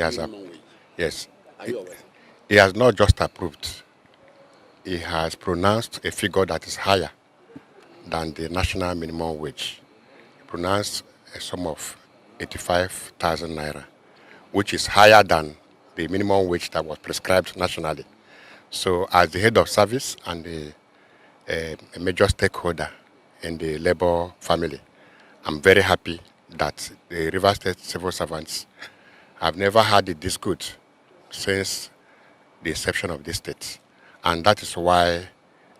has, minimum wage? yes. Are you aware? He has not just approved. He has pronounced a figure that is higher than the national minimum wage. He pronounced a sum of 85,000 naira, which is higher than the minimum wage that was prescribed nationally. So, as the head of service and a major stakeholder in the labor family, I'm very happy that the River State civil servants have never had it this good since the inception of this state. And that is why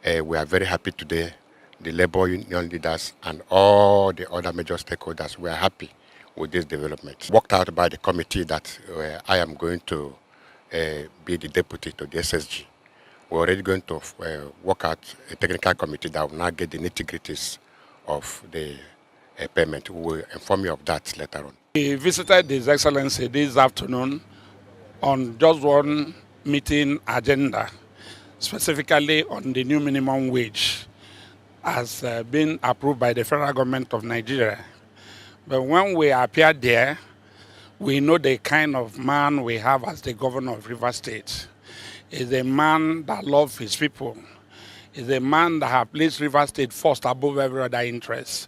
we are very happy today, the labor union leaders and all the other major stakeholders, we are happy with this development. Worked out by the committee that I am going to be the deputy to the SSG. We're already going to work out a technical committee that will now get the nitty-gritties of the payment. We will inform you of that later on. We visited His Excellency this afternoon on just one meeting agenda, specifically on the new minimum wage, has been approved by the federal government of Nigeria. But when we appeared there, we know the kind of man we have as the governor of River State. He's a man that loves his people. He's a man that has placed River State first above every other interest.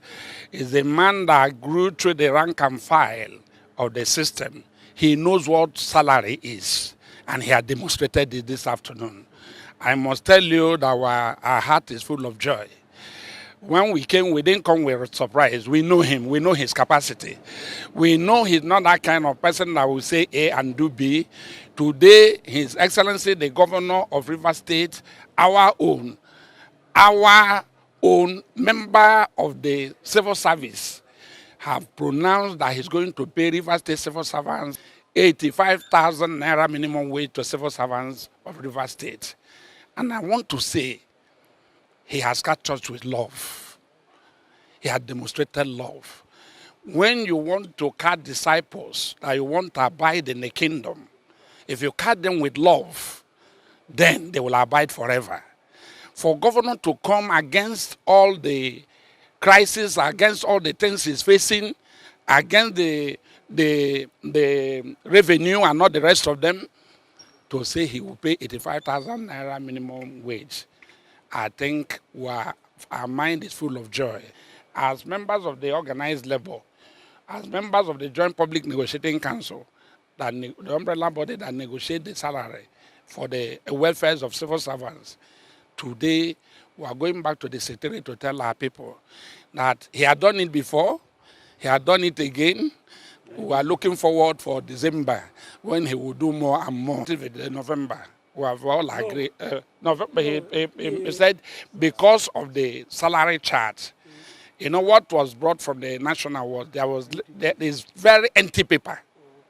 He's a man that grew through the rank and file of the system. He knows what salary is, and he has demonstrated it this afternoon. I must tell you that our heart is full of joy. When we came, we didn't come with surprise. We know him. We know his capacity. We know he's not that kind of person that will say A and do B. Today, His Excellency, the Governor of River State, our own member of the civil service, have pronounced that he's going to pay River State civil servants 85,000 naira minimum wage to civil servants of River State. And I want to say, he has catched us with love. He had demonstrated love. When you want to catch disciples that you want to abide in the kingdom, if you catch them with love, then they will abide forever. For governor to come against all the crises, against all the things he's facing, against the revenue and not the rest of them, to say he will pay 85,000 naira minimum wage, I think our mind is full of joy. As members of the organized labor, as members of the Joint Public Negotiating Council, the umbrella body that negotiates the salary for the welfare of civil servants, today we are going back to the secretary to tell our people that he had done it before, he had done it again. We are looking forward for December when he will do more and more. November, we have all agreed. November, he said because of the salary chart, you know what was brought from the national was there is very empty paper.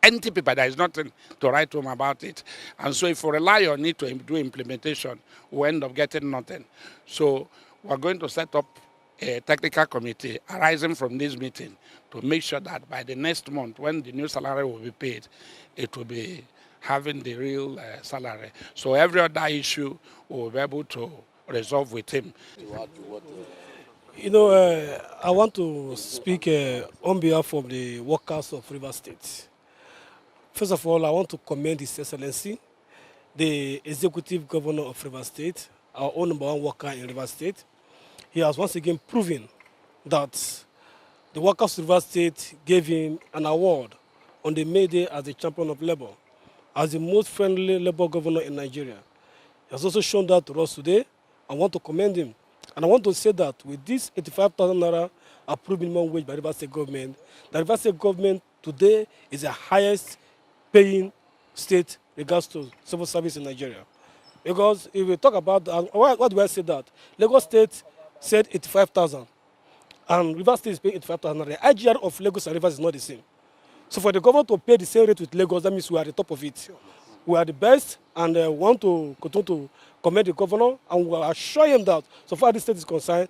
Empty paper, there is nothing to write home about it. And so if we rely on it to do implementation, we end up getting nothing. So we're going to set up a technical committee arising from this meeting to make sure that by the next month, when the new salary will be paid, it will be having the real salary. So every other issue we'll be able to resolve with him. You know, I want to speak on behalf of the workers of River State. First of all, I want to commend His Excellency, the Executive Governor of River State, our own number one worker in River State. He has once again proven that the workers of River State gave him an award on the May Day as the champion of labor, as the most friendly labor governor in Nigeria. He has also shown that to us today. I want to commend him. And I want to say that with this 85,000 naira approved minimum wage by River State government, the River State government today is the highest paying state regards to civil service in Nigeria. Because if we talk about, what do I say that? Lagos State said 85,000, and River State is paying 85,000. The IGR of Lagos and Rivers is not the same. So for the government to pay the same rate with Lagos, that means we are at the top of it. We are the best, and want to continue to commend the governor, and we assure him that so far this state is concerned,